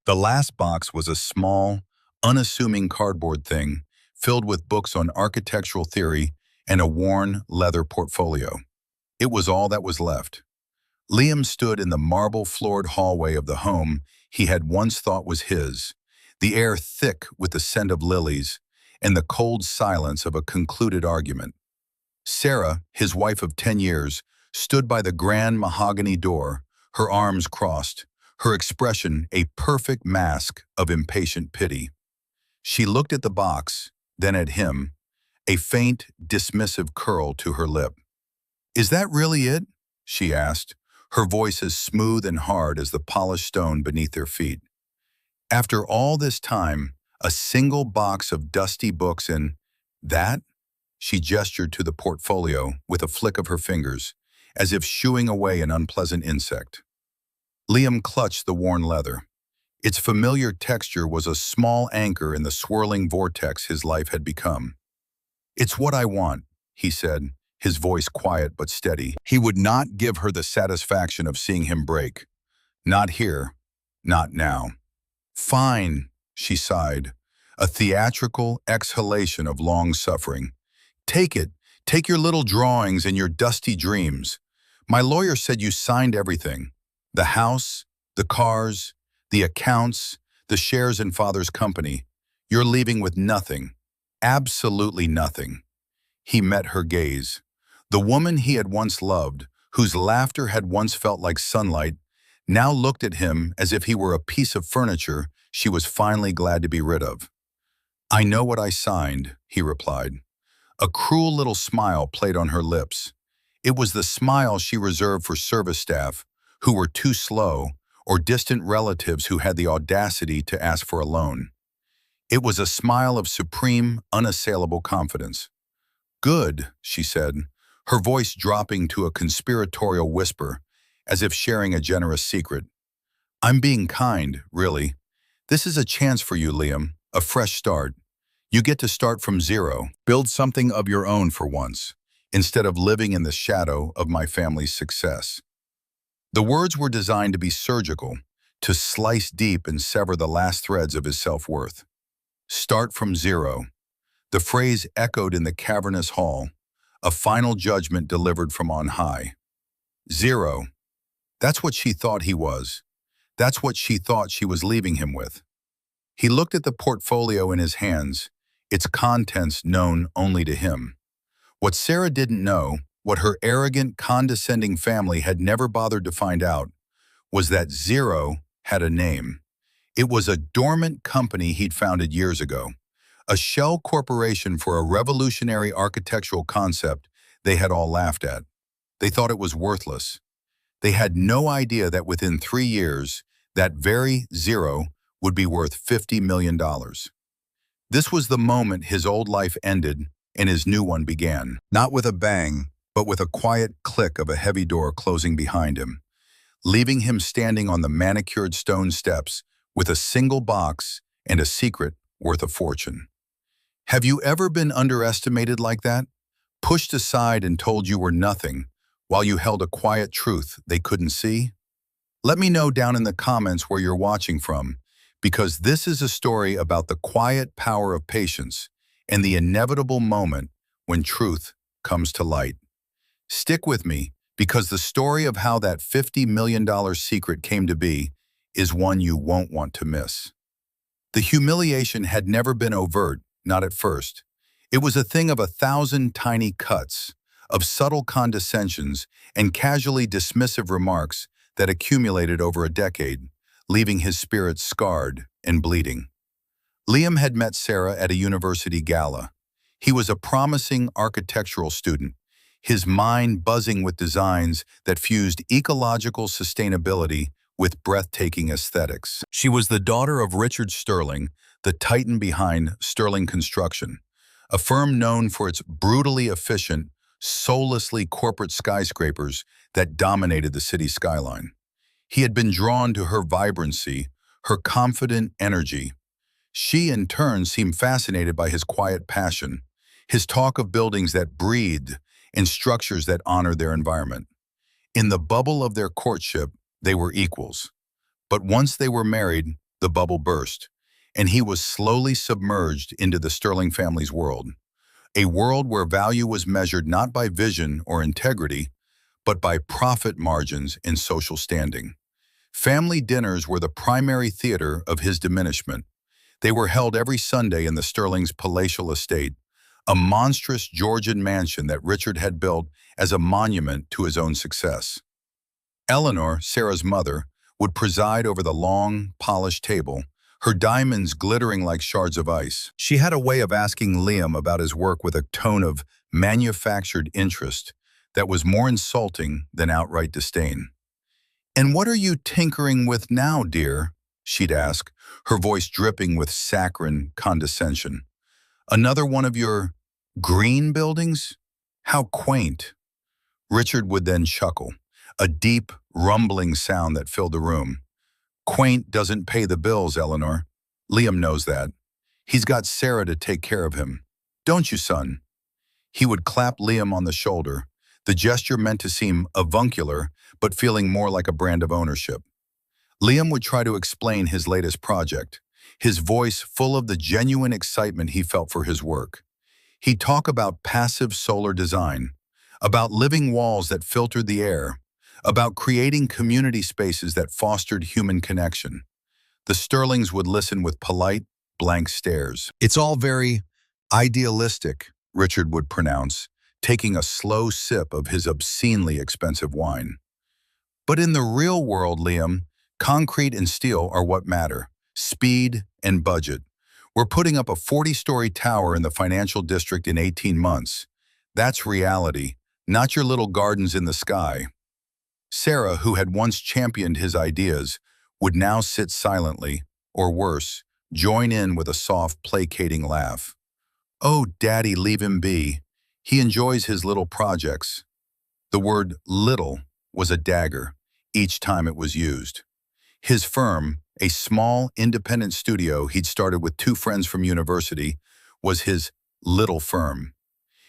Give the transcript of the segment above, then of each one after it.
The last box was a small, unassuming cardboard thing filled with books on architectural theory and a worn leather portfolio. It was all that was left. Liam stood in the marble-floored hallway of the home he had once thought was his, the air thick with the scent of lilies and the cold silence of a concluded argument. Sarah, his wife of 10 years, stood by the grand mahogany door, her arms crossed, her expression a perfect mask of impatient pity. She looked at the box, then at him, a faint, dismissive curl to her lip. "Is that really it?" she asked, her voice as smooth and hard as the polished stone beneath their feet. "After all this time, a single box of dusty books and that?" She gestured to the portfolio with a flick of her fingers, as if shooing away an unpleasant insect. Liam clutched the worn leather. Its familiar texture was a small anchor in the swirling vortex his life had become. "It's what I want," he said, his voice quiet but steady. He would not give her the satisfaction of seeing him break. Not here, not now. "Fine," she sighed, a theatrical exhalation of long suffering. "Take it. Take your little drawings and your dusty dreams. My lawyer said you signed everything. The house, the cars, the accounts, the shares in Father's company. You're leaving with nothing. Absolutely nothing." He met her gaze. The woman he had once loved, whose laughter had once felt like sunlight, now looked at him as if he were a piece of furniture she was finally glad to be rid of. "I know what I signed," he replied. A cruel little smile played on her lips. It was the smile she reserved for service staff who were too slow or distant relatives who had the audacity to ask for a loan. It was a smile of supreme, unassailable confidence. "Good," she said, her voice dropping to a conspiratorial whisper, as if sharing a generous secret. "I'm being kind, really. This is a chance for you, Liam, a fresh start. You get to start from zero, build something of your own for once, instead of living in the shadow of my family's success." The words were designed to be surgical, to slice deep and sever the last threads of his self-worth. Start from zero. The phrase echoed in the cavernous hall, a final judgment delivered from on high. Zero. That's what she thought he was. That's what she thought she was leaving him with. He looked at the portfolio in his hands, its contents known only to him. What Sarah didn't know, what her arrogant, condescending family had never bothered to find out, was that zero had a name. It was a dormant company he'd founded years ago, a shell corporation for a revolutionary architectural concept they had all laughed at. They thought it was worthless. They had no idea that within 3 years, that very zero would be worth $50 million. This was the moment his old life ended and his new one began. Not with a bang, but with a quiet click of a heavy door closing behind him, leaving him standing on the manicured stone steps with a single box and a secret worth a fortune. Have you ever been underestimated like that? Pushed aside and told you were nothing, while you held a quiet truth they couldn't see? Let me know down in the comments where you're watching from, because this is a story about the quiet power of patience and the inevitable moment when truth comes to light. Stick with me, because the story of how that $50 million secret came to be is one you won't want to miss. The humiliation had never been overt, not at first. It was a thing of 1,000 tiny cuts, of subtle condescensions and casually dismissive remarks that accumulated over a decade, leaving his spirit scarred and bleeding. Liam had met Sarah at a university gala. He was a promising architectural student, his mind buzzing with designs that fused ecological sustainability with breathtaking aesthetics. She was the daughter of Richard Sterling, the titan behind Sterling Construction, a firm known for its brutally efficient, soullessly corporate skyscrapers that dominated the city skyline. He had been drawn to her vibrancy, her confident energy. She, in turn, seemed fascinated by his quiet passion, his talk of buildings that breathed and structures that honored their environment. In the bubble of their courtship, they were equals. But once they were married, the bubble burst, and he was slowly submerged into the Sterling family's world, a world where value was measured not by vision or integrity, but by profit margins and social standing. Family dinners were the primary theater of his diminishment. They were held every Sunday in the Sterling's palatial estate, a monstrous Georgian mansion that Richard had built as a monument to his own success. Eleanor, Sarah's mother, would preside over the long, polished table, her diamonds glittering like shards of ice. She had a way of asking Liam about his work with a tone of manufactured interest that was more insulting than outright disdain. "And what are you tinkering with now, dear?" she'd ask, her voice dripping with saccharine condescension. "Another one of your green buildings? How quaint." Richard would then chuckle, a deep, rumbling sound that filled the room. "Quaint doesn't pay the bills, Eleanor. Liam knows that. He's got Sarah to take care of him. Don't you, son?" He would clap Liam on the shoulder, the gesture meant to seem avuncular, but feeling more like a brand of ownership. Liam would try to explain his latest project, his voice full of the genuine excitement he felt for his work. He'd talk about passive solar design, about living walls that filtered the air, about creating community spaces that fostered human connection. The Sterlings would listen with polite, blank stares. "It's all very idealistic," Richard would pronounce, taking a slow sip of his obscenely expensive wine. "But in the real world, Liam, concrete and steel are what matter. Speed and budget. We're putting up a 40-story tower in the financial district in 18 months. That's reality, not your little gardens in the sky." Sarah, who had once championed his ideas, would now sit silently, or worse, join in with a soft, placating laugh. "Oh, Daddy, leave him be. He enjoys his little projects." The word little was a dagger each time it was used. His firm, a small, independent studio he'd started with two friends from university, was his little firm.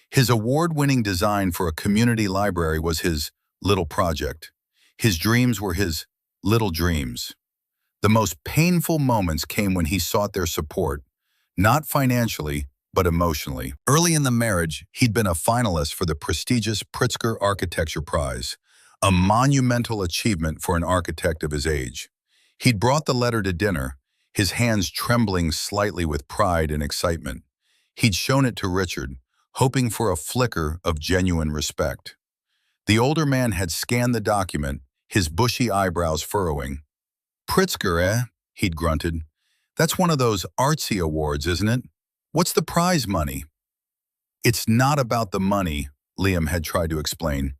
His award-winning design for a community library was his little project. His dreams were his little dreams. The most painful moments came when he sought their support, not financially, but emotionally. Early in the marriage, he'd been a finalist for the prestigious Pritzker Architecture Prize, a monumental achievement for an architect of his age. He'd brought the letter to dinner, his hands trembling slightly with pride and excitement. He'd shown it to Richard, hoping for a flicker of genuine respect. The older man had scanned the document, his bushy eyebrows furrowing. "Pritzker, eh?" he'd grunted. "That's one of those artsy awards, isn't it? What's the prize money?" "It's not about the money," Liam had tried to explain.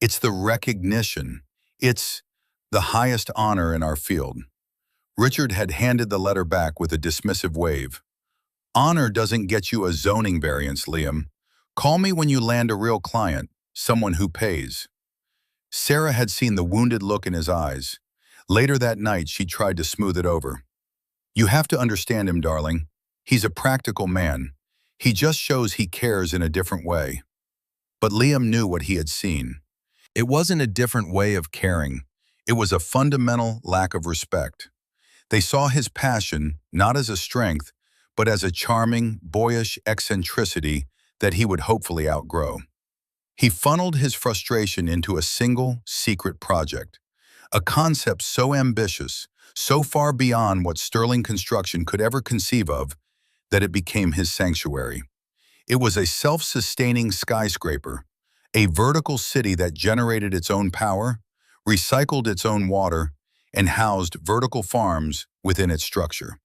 "It's the recognition. It's the highest honor in our field." Richard had handed the letter back with a dismissive wave. "Honor doesn't get you a zoning variance, Liam. Call me when you land a real client, someone who pays." Sarah had seen the wounded look in his eyes. Later that night, she tried to smooth it over. "You have to understand him, darling. He's a practical man. He just shows he cares in a different way." But Liam knew what he had seen. It wasn't a different way of caring. It was a fundamental lack of respect. They saw his passion not as a strength, but as a charming, boyish eccentricity that he would hopefully outgrow. He funneled his frustration into a single, secret project, a concept so ambitious, so far beyond what Sterling construction could ever conceive of, that it became his sanctuary. It was a self-sustaining skyscraper, a vertical city that generated its own power, recycled its own water, and housed vertical farms within its structure.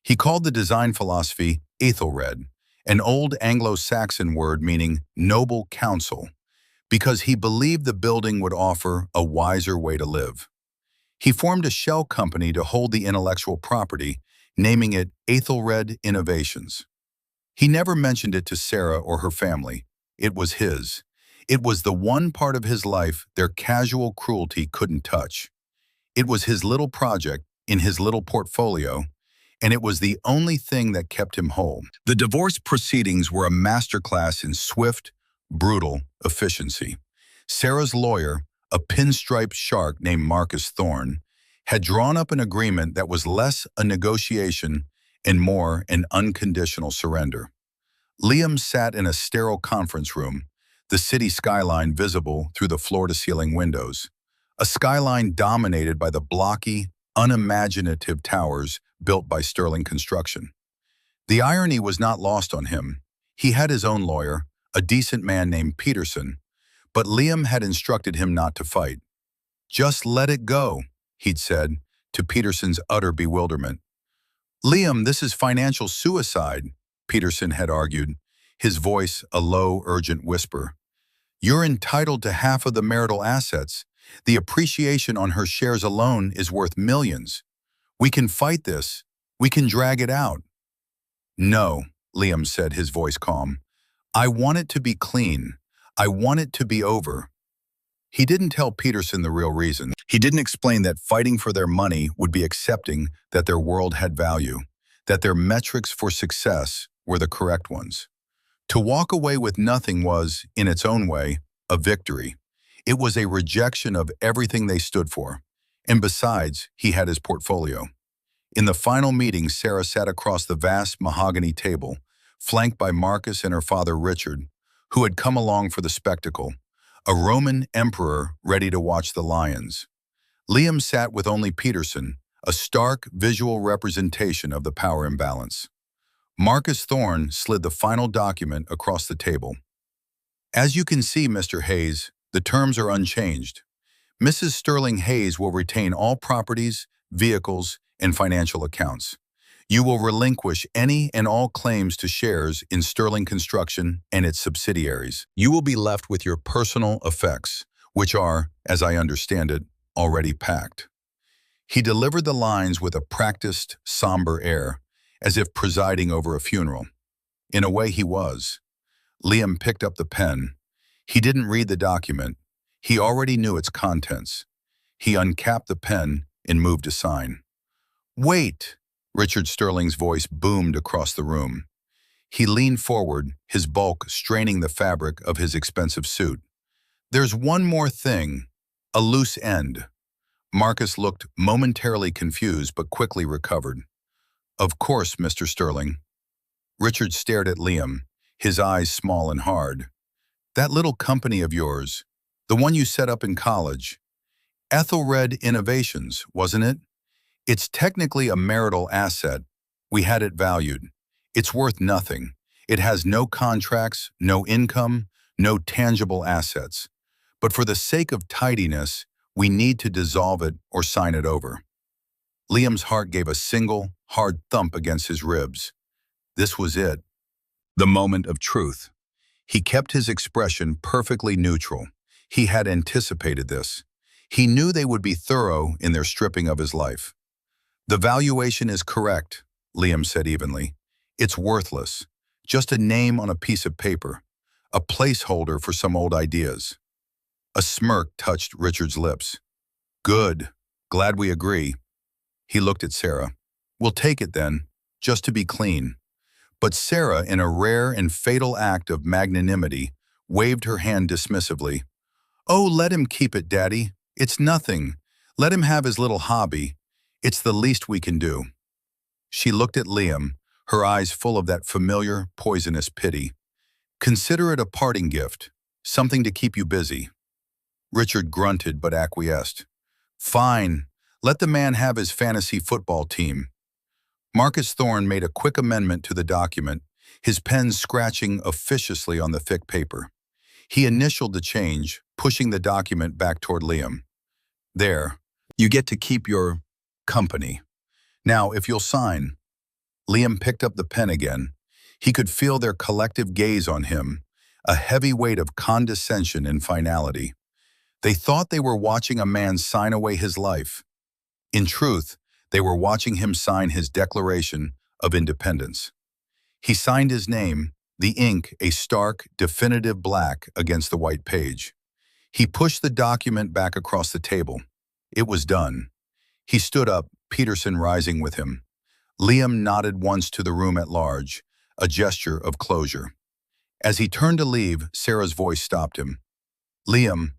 He called the design philosophy Ethelred, an old Anglo-Saxon word meaning noble counsel, because he believed the building would offer a wiser way to live. He formed a shell company to hold the intellectual property, naming it Ethelred Innovations. He never mentioned it to Sarah or her family. It was his. It was the one part of his life their casual cruelty couldn't touch. It was his little project in his little portfolio, and it was the only thing that kept him whole. The divorce proceedings were a masterclass in swift, brutal efficiency. Sarah's lawyer, a pinstripe shark named Marcus Thorne, had drawn up an agreement that was less a negotiation and more an unconditional surrender. Liam sat in a sterile conference room, the city skyline visible through the floor-to-ceiling windows, a skyline dominated by the blocky, unimaginative towers built by Sterling Construction. The irony was not lost on him. He had his own lawyer, a decent man named Peterson, but Liam had instructed him not to fight. "Just let it go," he'd said, to Peterson's utter bewilderment. "Liam, this is financial suicide," Peterson had argued, his voice a low, urgent whisper. "You're entitled to half of the marital assets. The appreciation on her shares alone is worth millions. We can fight this. We can drag it out." "No," Liam said, his voice calm. "I want it to be clean. I want it to be over." He didn't tell Peterson the real reason. He didn't explain that fighting for their money would be accepting that their world had value, that their metrics for success were the correct ones. To walk away with nothing was, in its own way, a victory. It was a rejection of everything they stood for. And besides, he had his portfolio. In the final meeting, Sarah sat across the vast mahogany table, flanked by Marcus and her father Richard, who had come along for the spectacle, a Roman emperor ready to watch the lions. Liam sat with only Peterson, a stark visual representation of the power imbalance. Marcus Thorne slid the final document across the table. "As you can see, Mr. Hayes, the terms are unchanged. Mrs. Sterling Hayes will retain all properties, vehicles, and financial accounts. You will relinquish any and all claims to shares in Sterling Construction and its subsidiaries. You will be left with your personal effects, which are, as I understand it, already packed." He delivered the lines with a practiced, somber air, as if presiding over a funeral. In a way, he was. Liam picked up the pen. He didn't read the document. He already knew its contents. He uncapped the pen and moved to sign. "Wait!" Richard Sterling's voice boomed across the room. He leaned forward, his bulk straining the fabric of his expensive suit. "There's one more thing, a loose end." Marcus looked momentarily confused but quickly recovered. "Of course, Mr. Sterling." Richard stared at Liam, his eyes small and hard. "That little company of yours, the one you set up in college, Ethelred Innovations, wasn't it? It's technically a marital asset. We had it valued. It's worth nothing. It has no contracts, no income, no tangible assets. But for the sake of tidiness, we need to dissolve it or sign it over." Liam's heart gave a single, hard thump against his ribs. This was it. The moment of truth. He kept his expression perfectly neutral. He had anticipated this. He knew they would be thorough in their stripping of his life. "The valuation is correct," Liam said evenly. "It's worthless. Just a name on a piece of paper. A placeholder for some old ideas." A smirk touched Richard's lips. "Good. Glad we agree." He looked at Sarah. "We'll take it then, just to be clean." But Sarah, in a rare and fatal act of magnanimity, waved her hand dismissively. "Oh, let him keep it, Daddy. It's nothing. Let him have his little hobby. It's the least we can do." She looked at Liam, her eyes full of that familiar, poisonous pity. "Consider it a parting gift, something to keep you busy." Richard grunted but acquiesced. "Fine. Let the man have his fantasy football team." Marcus Thorne made a quick amendment to the document, his pen scratching officiously on the thick paper. He initialed the change, pushing the document back toward Liam. "There. You get to keep your company. Now, if you'll sign." Liam picked up the pen again. He could feel their collective gaze on him, a heavy weight of condescension and finality. They thought they were watching a man sign away his life. In truth, they were watching him sign his Declaration of Independence. He signed his name, the ink a stark, definitive black against the white page. He pushed the document back across the table. It was done. He stood up, Peterson rising with him. Liam nodded once to the room at large, a gesture of closure. As he turned to leave, Sarah's voice stopped him. "Liam."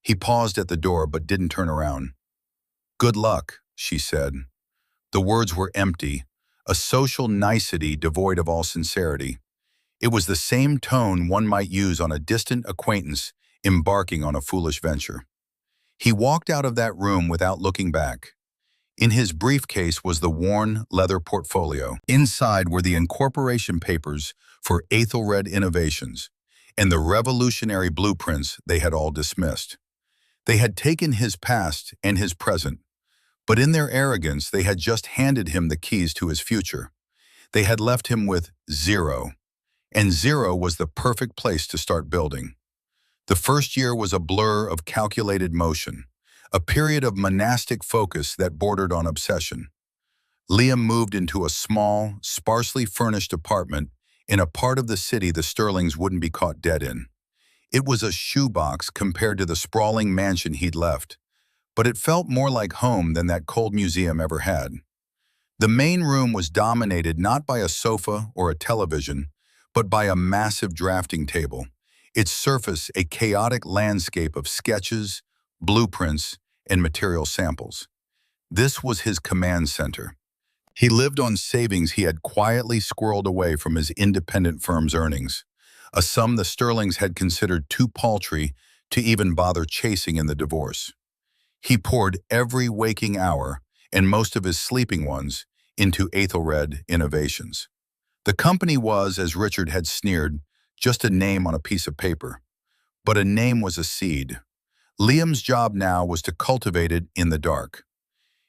He paused at the door but didn't turn around. "Good luck," she said. The words were empty, a social nicety devoid of all sincerity. It was the same tone one might use on a distant acquaintance embarking on a foolish venture. He walked out of that room without looking back. In his briefcase was the worn leather portfolio. Inside were the incorporation papers for Aethelred Innovations and the revolutionary blueprints they had all dismissed. They had taken his past and his present, but in their arrogance they had just handed him the keys to his future. They had left him with zero, and zero was the perfect place to start building. The first year was a blur of calculated motion, a period of monastic focus that bordered on obsession. Liam moved into a small, sparsely furnished apartment in a part of the city the Sterlings wouldn't be caught dead in. It was a shoebox compared to the sprawling mansion he'd left, but it felt more like home than that cold museum ever had. The main room was dominated not by a sofa or a television, but by a massive drafting table, its surface a chaotic landscape of sketches, blueprints, and material samples. This was his command center. He lived on savings he had quietly squirreled away from his independent firm's earnings, a sum the Sterlings had considered too paltry to even bother chasing in the divorce. He poured every waking hour, and most of his sleeping ones, into Aethelred Innovations. The company was, as Richard had sneered, just a name on a piece of paper. But a name was a seed. Liam's job now was to cultivate it in the dark.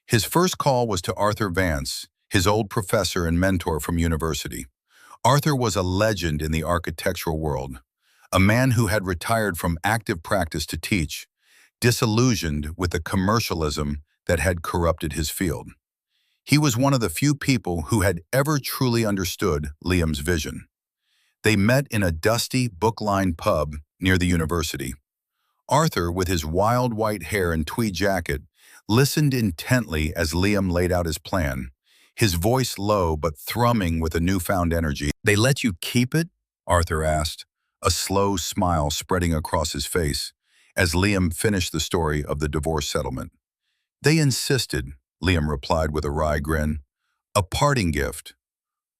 His first call was to Arthur Vance, his old professor and mentor from university. Arthur was a legend in the architectural world, a man who had retired from active practice to teach, disillusioned with the commercialism that had corrupted his field. He was one of the few people who had ever truly understood Liam's vision. They met in a dusty, book-lined pub near the university. Arthur, with his wild white hair and tweed jacket, listened intently as Liam laid out his plan, his voice low but thrumming with a newfound energy. "They let you keep it?" Arthur asked, a slow smile spreading across his face, as Liam finished the story of the divorce settlement. "They insisted," Liam replied with a wry grin. "A parting gift."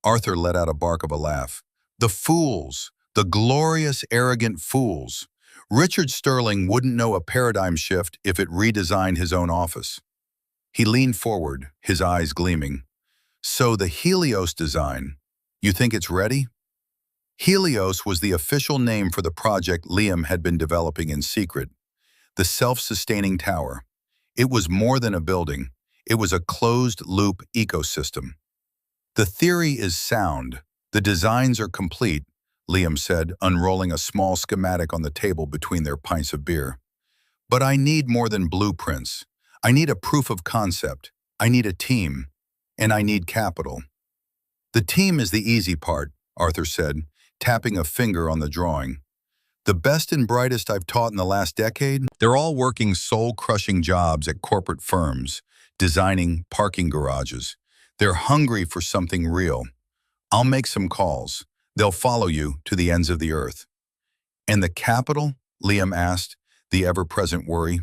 Arthur let out a bark of a laugh. "The fools! The glorious, arrogant fools! Richard Sterling wouldn't know a paradigm shift if it redesigned his own office." He leaned forward, his eyes gleaming. "So the Helios design, you think it's ready?" Helios was the official name for the project Liam had been developing in secret, the self-sustaining tower. It was more than a building. It was a closed-loop ecosystem. "The theory is sound. The designs are complete," Liam said, unrolling a small schematic on the table between their pints of beer. "But I need more than blueprints. I need a proof of concept. I need a team. And I need capital." "The team is the easy part," Arthur said, tapping a finger on the drawing. "The best and brightest I've taught in the last decade, they're all working soul-crushing jobs at corporate firms, designing parking garages. They're hungry for something real. I'll make some calls. They'll follow you to the ends of the earth." "And the capital?" Liam asked, the ever-present worry.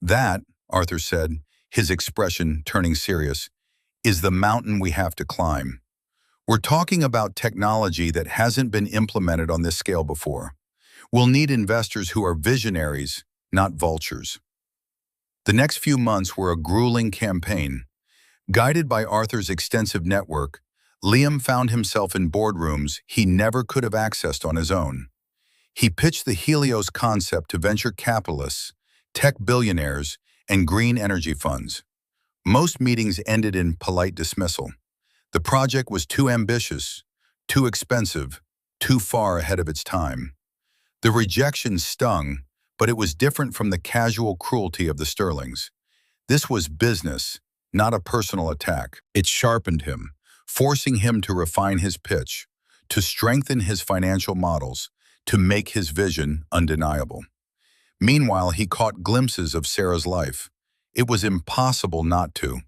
"That," Arthur said, his expression turning serious, "is the mountain we have to climb. We're talking about technology that hasn't been implemented on this scale before. We'll need investors who are visionaries, not vultures." The next few months were a grueling campaign. Guided by Arthur's extensive network, Liam found himself in boardrooms he never could have accessed on his own. He pitched the Helios concept to venture capitalists, tech billionaires, and green energy funds. Most meetings ended in polite dismissal. The project was too ambitious, too expensive, too far ahead of its time. The rejection stung, but it was different from the casual cruelty of the Sterlings. This was business, not a personal attack. It sharpened him, forcing him to refine his pitch, to strengthen his financial models, to make his vision undeniable. Meanwhile, he caught glimpses of Sarah's life. It was impossible not to.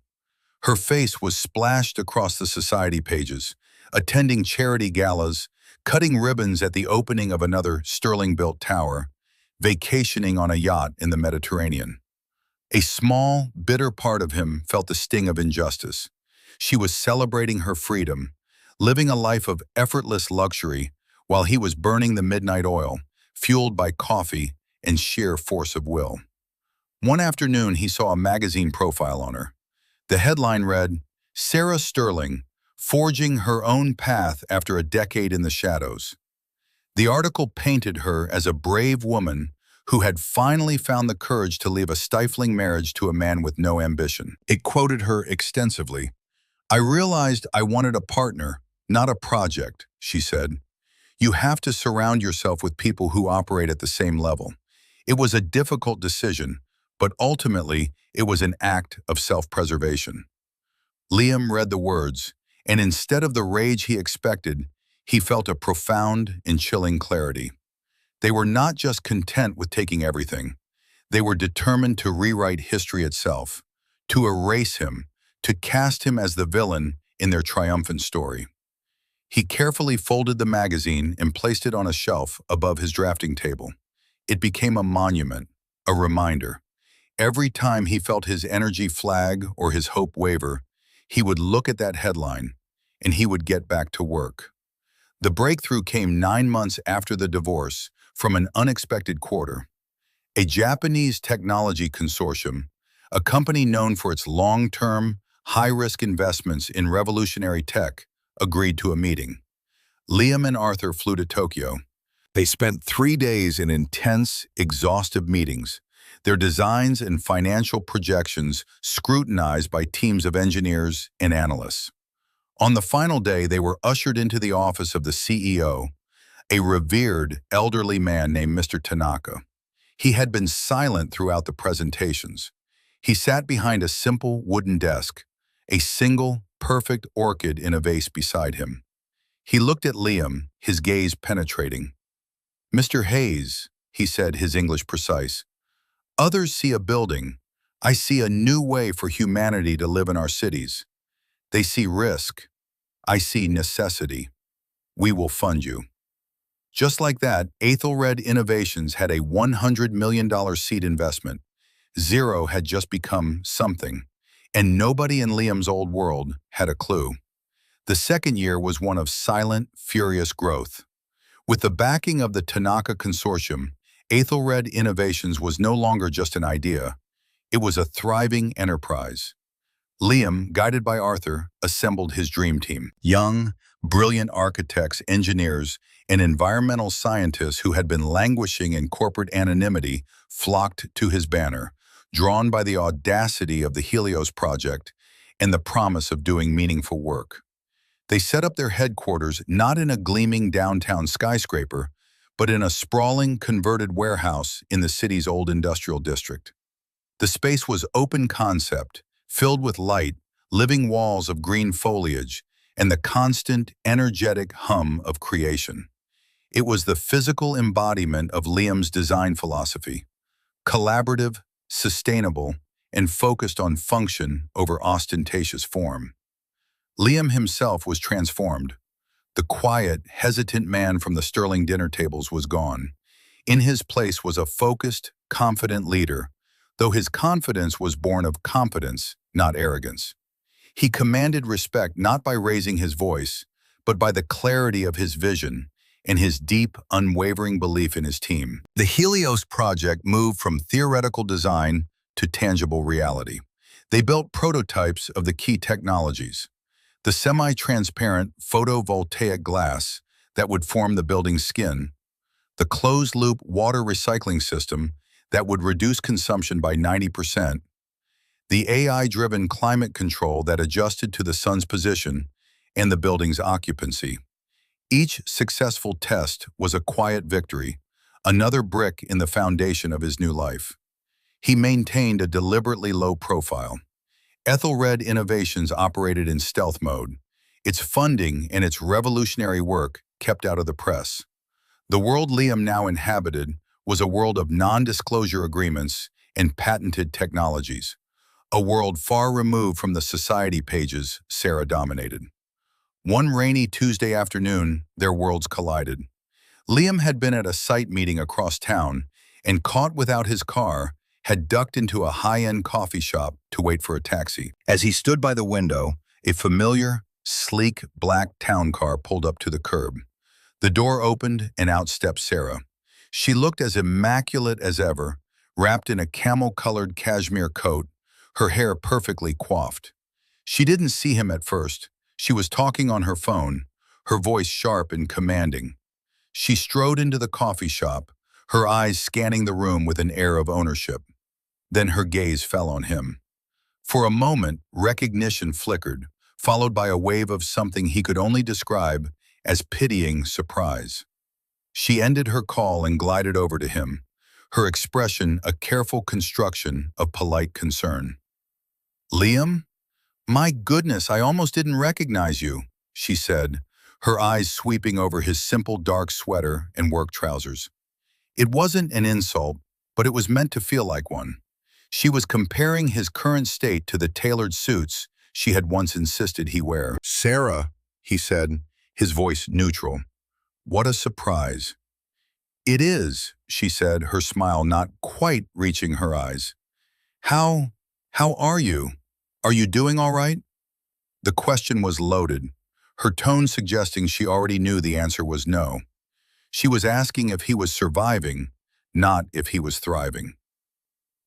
Her face was splashed across the society pages, attending charity galas, cutting ribbons at the opening of another Sterling-built tower, vacationing on a yacht in the Mediterranean. A small, bitter part of him felt the sting of injustice. She was celebrating her freedom, living a life of effortless luxury while he was burning the midnight oil, fueled by coffee and sheer force of will. One afternoon, he saw a magazine profile on her. The headline read, "Sarah Sterling, Forging Her Own Path After a Decade in the Shadows." The article painted her as a brave woman who had finally found the courage to leave a stifling marriage to a man with no ambition. It quoted her extensively. "I realized I wanted a partner, not a project," she said. "You have to surround yourself with people who operate at the same level." It was a difficult decision, but ultimately it was an act of self-preservation. Liam read the words, and instead of the rage he expected, he felt a profound and chilling clarity. They were not just content with taking everything. They were determined to rewrite history itself, to erase him, to cast him as the villain in their triumphant story. He carefully folded the magazine and placed it on a shelf above his drafting table. It became a monument, a reminder. Every time he felt his energy flag or his hope waver, he would look at that headline, and he would get back to work. The breakthrough came 9 months after the divorce from an unexpected quarter. A Japanese technology consortium, a company known for its long-term, high-risk investments in revolutionary tech, agreed to a meeting. Liam and Arthur flew to Tokyo. They spent 3 days in intense, exhaustive meetings, their designs and financial projections scrutinized by teams of engineers and analysts. On the final day, they were ushered into the office of the CEO, a revered, elderly man named Mr. Tanaka. He had been silent throughout the presentations. He sat behind a simple wooden desk, a single, perfect orchid in a vase beside him. He looked at Liam, his gaze penetrating. "Mr. Hayes," he said, his English precise, "others see a building. I see a new way for humanity to live in our cities. They see risk. I see necessity. We will fund you." Just like that, Aethelred Innovations had a $100 million seed investment. Zero had just become something, and nobody in Liam's old world had a clue. The second year was one of silent, furious growth. With the backing of the Tanaka Consortium, Aethelred Innovations was no longer just an idea. It was a thriving enterprise. Liam, guided by Arthur, assembled his dream team. Young, brilliant architects, engineers, and environmental scientists who had been languishing in corporate anonymity flocked to his banner, drawn by the audacity of the Helios project and the promise of doing meaningful work. They set up their headquarters not in a gleaming downtown skyscraper, but in a sprawling, converted warehouse in the city's old industrial district. The space was open concept, filled with light, living walls of green foliage, and the constant, energetic hum of creation. It was the physical embodiment of Liam's design philosophy, collaborative, sustainable, and focused on function over ostentatious form. Liam himself was transformed. The quiet, hesitant man from the Sterling dinner tables was gone. In his place was a focused, confident leader, though his confidence was born of competence, not arrogance. He commanded respect not by raising his voice, but by the clarity of his vision and his deep, unwavering belief in his team. The Helios project moved from theoretical design to tangible reality. They built prototypes of the key technologies: the semi-transparent photovoltaic glass that would form the building's skin, the closed-loop water recycling system that would reduce consumption by 90%, the AI-driven climate control that adjusted to the sun's position, and the building's occupancy. Each successful test was a quiet victory, another brick in the foundation of his new life. He maintained a deliberately low profile. Ethelred Innovations operated in stealth mode. Its funding and its revolutionary work kept out of the press. The world Liam now inhabited was a world of non-disclosure agreements and patented technologies, a world far removed from the society pages Sarah dominated. One rainy Tuesday afternoon, their worlds collided. Liam had been at a site meeting across town and, caught without his car, had ducked into a high-end coffee shop to wait for a taxi. As he stood by the window, a familiar, sleek black town car pulled up to the curb. The door opened and out stepped Sarah. She looked as immaculate as ever, wrapped in a camel-colored cashmere coat, her hair perfectly coiffed. She didn't see him at first. She was talking on her phone, her voice sharp and commanding. She strode into the coffee shop, her eyes scanning the room with an air of ownership. Then her gaze fell on him. For a moment, recognition flickered, followed by a wave of something he could only describe as pitying surprise. She ended her call and glided over to him, her expression a careful construction of polite concern. "Liam? My goodness, I almost didn't recognize you," she said, her eyes sweeping over his simple dark sweater and work trousers. It wasn't an insult, but it was meant to feel like one. She was comparing his current state to the tailored suits she had once insisted he wear. "Sarah," he said, his voice neutral. "What a surprise." "It is," she said, her smile not quite reaching her eyes. How are you? Are you doing all right?" The question was loaded, her tone suggesting she already knew the answer was no. She was asking if he was surviving, not if he was thriving.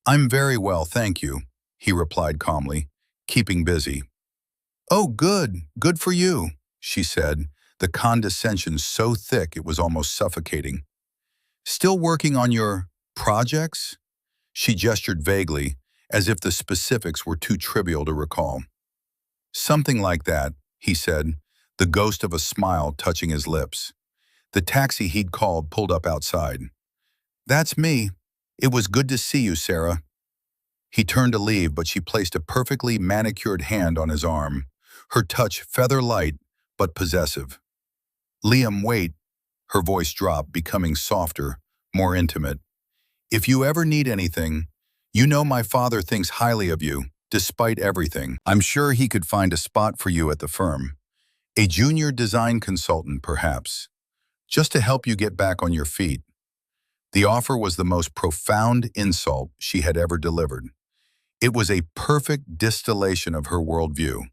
"I'm very well, thank you," he replied calmly, keeping busy. "Oh, good for you," she said, the condescension so thick it was almost suffocating. "Still working on your projects?" She gestured vaguely, as if the specifics were too trivial to recall. "Something like that," he said, the ghost of a smile touching his lips. The taxi he'd called pulled up outside. "That's me. It was good to see you, Sarah." He turned to leave, but she placed a perfectly manicured hand on his arm, her touch feather-light but possessive. "Liam, wait." Her voice dropped, becoming softer, more intimate. "If you ever need anything, you know my father thinks highly of you, despite everything. I'm sure he could find a spot for you at the firm. A junior design consultant, perhaps, just to help you get back on your feet." The offer was the most profound insult she had ever delivered. It was a perfect distillation of her worldview,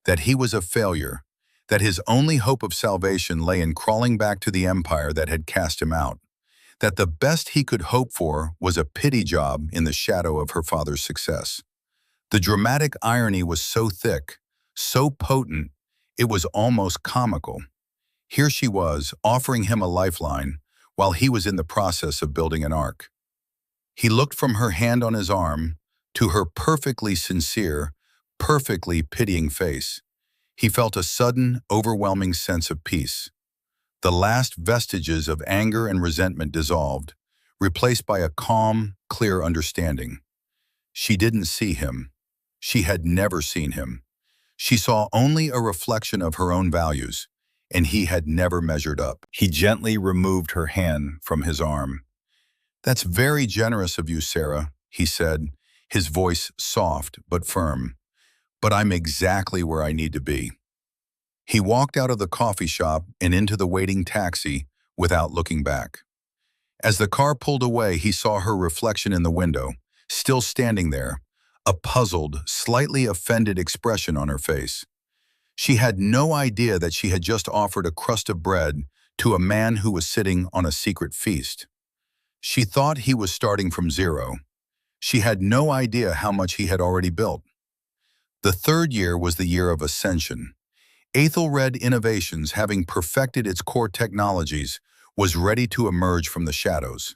that he was a failure, that his only hope of salvation lay in crawling back to the empire that had cast him out, that the best he could hope for was a pity job in the shadow of her father's success. The dramatic irony was so thick, so potent, it was almost comical. Here she was, offering him a lifeline, while he was in the process of building an ark. He looked from her hand on his arm to her perfectly sincere, perfectly pitying face. He felt a sudden, overwhelming sense of peace. The last vestiges of anger and resentment dissolved, replaced by a calm, clear understanding. She didn't see him. She had never seen him. She saw only a reflection of her own values, and he had never measured up. He gently removed her hand from his arm. "That's very generous of you, Sarah," he said, his voice soft but firm. "But I'm exactly where I need to be." He walked out of the coffee shop and into the waiting taxi without looking back. As the car pulled away, he saw her reflection in the window, still standing there, a puzzled, slightly offended expression on her face. She had no idea that she had just offered a crust of bread to a man who was sitting on a secret feast. She thought he was starting from zero. She had no idea how much he had already built. The third year was the year of ascension. Aethelred Innovations, having perfected its core technologies, was ready to emerge from the shadows.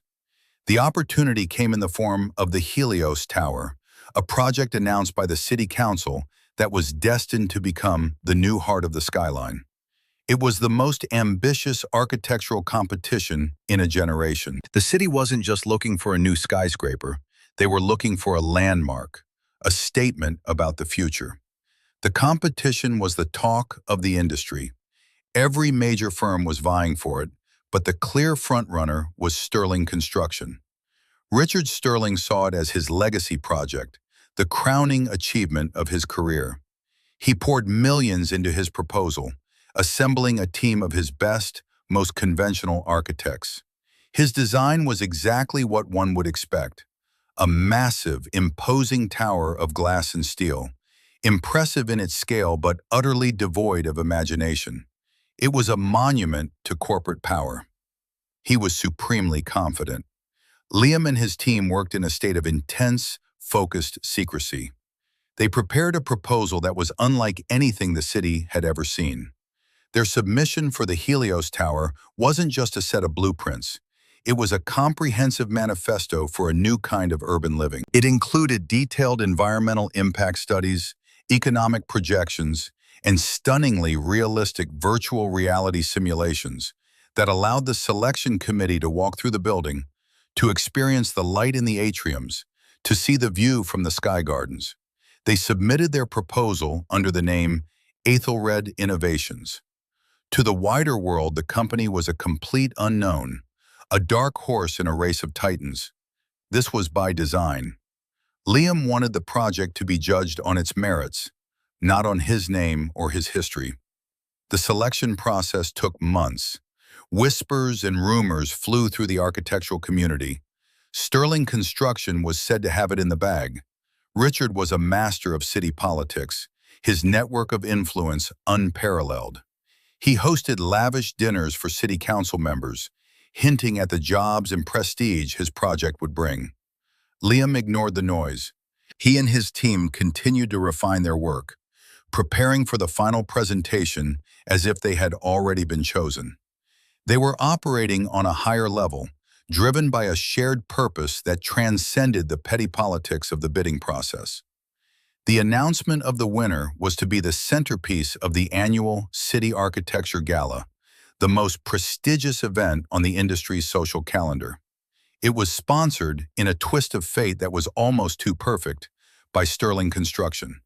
The opportunity came in the form of the Helios Tower, a project announced by the city council that was destined to become the new heart of the skyline. It was the most ambitious architectural competition in a generation. The city wasn't just looking for a new skyscraper. They were looking for a landmark, a statement about the future. The competition was the talk of the industry. Every major firm was vying for it, but the clear frontrunner was Sterling Construction. Richard Sterling saw it as his legacy project, the crowning achievement of his career. He poured millions into his proposal, assembling a team of his best, most conventional architects. His design was exactly what one would expect: a massive, imposing tower of glass and steel, impressive in its scale but utterly devoid of imagination. It was a monument to corporate power. He was supremely confident. Liam and his team worked in a state of intense, focused secrecy. They prepared a proposal that was unlike anything the city had ever seen. Their submission for the Helios Tower wasn't just a set of blueprints. It was a comprehensive manifesto for a new kind of urban living. It included detailed environmental impact studies, economic projections, and stunningly realistic virtual reality simulations that allowed the selection committee to walk through the building, to experience the light in the atriums, to see the view from the sky gardens. They submitted their proposal under the name Aethelred Innovations. To the wider world, the company was a complete unknown, a dark horse in a race of titans. This was by design. Liam wanted the project to be judged on its merits, not on his name or his history. The selection process took months. Whispers and rumors flew through the architectural community. Sterling Construction was said to have it in the bag. Richard was a master of city politics, his network of influence unparalleled. He hosted lavish dinners for city council members, hinting at the jobs and prestige his project would bring. Liam ignored the noise. He and his team continued to refine their work, preparing for the final presentation as if they had already been chosen. They were operating on a higher level, driven by a shared purpose that transcended the petty politics of the bidding process. The announcement of the winner was to be the centerpiece of the annual City Architecture Gala, the most prestigious event on the industry's social calendar. It was sponsored, in a twist of fate that was almost too perfect, by Sterling Construction.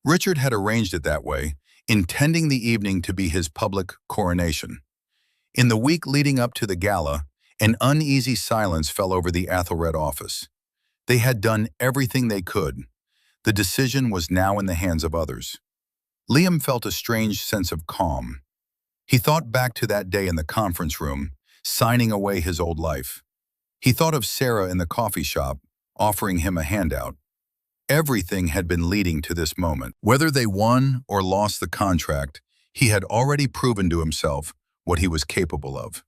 Richard had arranged it that way, intending the evening to be his public coronation. In the week leading up to the gala, an uneasy silence fell over the Aethelred office. They had done everything they could. The decision was now in the hands of others. Liam felt a strange sense of calm. He thought back to that day in the conference room, signing away his old life. He thought of Sarah in the coffee shop, offering him a handout. Everything had been leading to this moment. Whether they won or lost the contract, he had already proven to himself what he was capable of.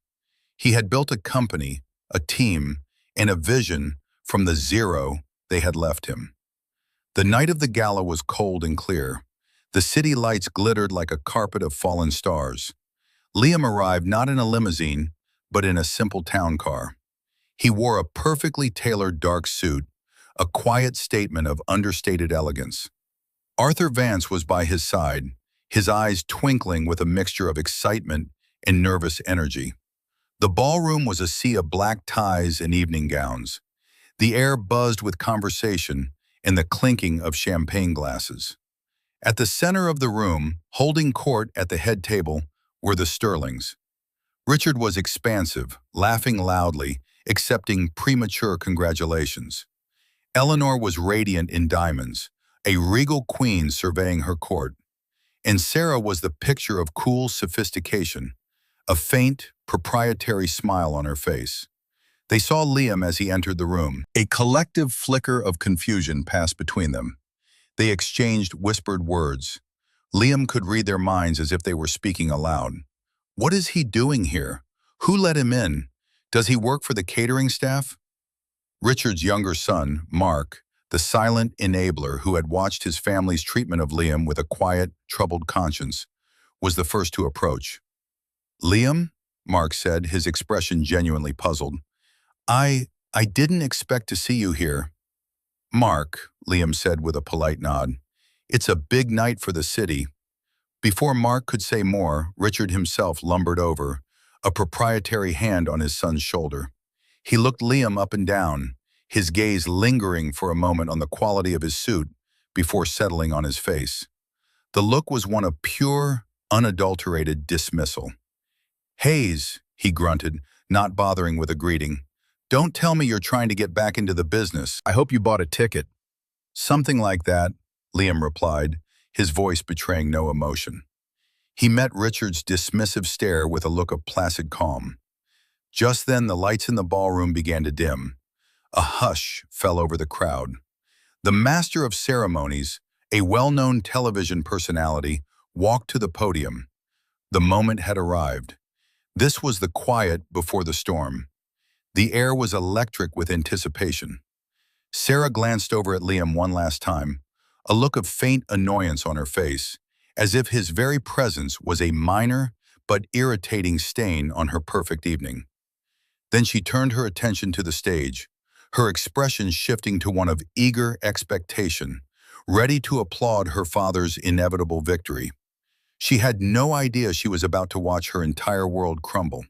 He had built a company, a team, and a vision from the zero they had left him. The night of the gala was cold and clear. The city lights glittered like a carpet of fallen stars. Liam arrived not in a limousine, but in a simple town car. He wore a perfectly tailored dark suit, a quiet statement of understated elegance. Arthur Vance was by his side, his eyes twinkling with a mixture of excitement and nervous energy. The ballroom was a sea of black ties and evening gowns. The air buzzed with conversation and the clinking of champagne glasses. At the center of the room, holding court at the head table, were the Sterlings. Richard was expansive, laughing loudly, accepting premature congratulations. Eleanor was radiant in diamonds, a regal queen surveying her court. And Sarah was the picture of cool sophistication, a faint, proprietary smile on her face. They saw Liam as he entered the room. A collective flicker of confusion passed between them. They exchanged whispered words. Liam could read their minds as if they were speaking aloud. What is he doing here? Who let him in? Does he work for the catering staff? Richard's younger son, Mark, the silent enabler who had watched his family's treatment of Liam with a quiet, troubled conscience, was the first to approach. Liam, Mark said, his expression genuinely puzzled. I didn't expect to see you here. Mark, Liam said with a polite nod, it's a big night for the city. Before Mark could say more, Richard himself lumbered over, a proprietary hand on his son's shoulder. He looked Liam up and down, his gaze lingering for a moment on the quality of his suit before settling on his face. The look was one of pure, unadulterated dismissal. Hayes, he grunted, not bothering with a greeting. Don't tell me you're trying to get back into the business. I hope you bought a ticket. Something like that, Liam replied, his voice betraying no emotion. He met Richard's dismissive stare with a look of placid calm. Just then the lights in the ballroom began to dim. A hush fell over the crowd. The master of ceremonies, a well-known television personality, walked to the podium. The moment had arrived. This was the quiet before the storm. The air was electric with anticipation. Sarah glanced over at Liam one last time, a look of faint annoyance on her face, as if his very presence was a minor but irritating stain on her perfect evening. Then she turned her attention to the stage, her expression shifting to one of eager expectation, ready to applaud her father's inevitable victory. She had no idea she was about to watch her entire world crumble.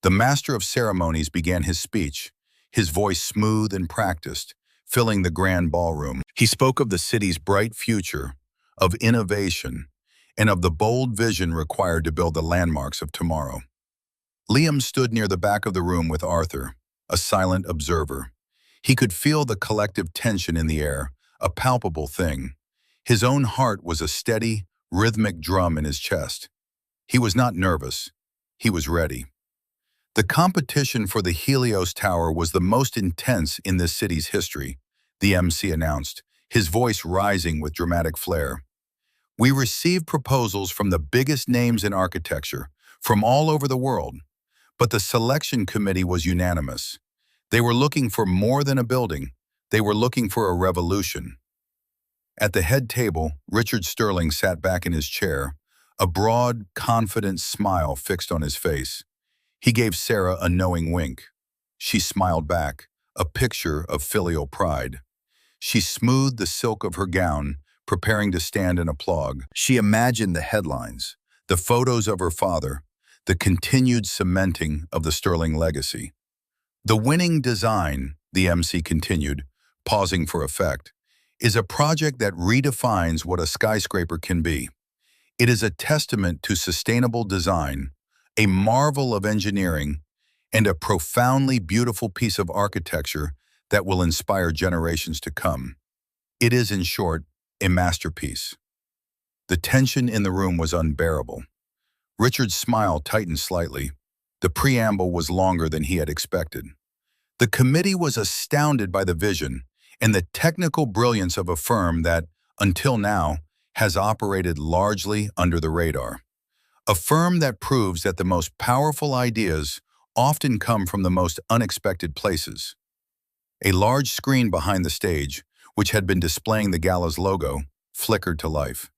The master of ceremonies began his speech, his voice smooth and practiced, filling the grand ballroom. He spoke of the city's bright future, of innovation, and of the bold vision required to build the landmarks of tomorrow. Liam stood near the back of the room with Arthur, a silent observer. He could feel the collective tension in the air, a palpable thing. His own heart was a steady, rhythmic drum in his chest. He was not nervous. He was ready. The competition for the Helios Tower was the most intense in this city's history, the MC announced, his voice rising with dramatic flair. We received proposals from the biggest names in architecture, from all over the world, but the selection committee was unanimous. They were looking for more than a building. They were looking for a revolution. At the head table, Richard Sterling sat back in his chair, a broad, confident smile fixed on his face. He gave Sarah a knowing wink. She smiled back, a picture of filial pride. She smoothed the silk of her gown, preparing to stand and applaud. She imagined the headlines, the photos of her father, the continued cementing of the Sterling legacy. The winning design, the MC continued, pausing for effect, is a project that redefines what a skyscraper can be. It is a testament to sustainable design, a marvel of engineering, and a profoundly beautiful piece of architecture that will inspire generations to come. It is, in short, a masterpiece. The tension in the room was unbearable. Richard's smile tightened slightly. The preamble was longer than he had expected. The committee was astounded by the vision and the technical brilliance of a firm that, until now, has operated largely under the radar. A firm that proves that the most powerful ideas often come from the most unexpected places. A large screen behind the stage, which had been displaying the gala's logo, flickered to life.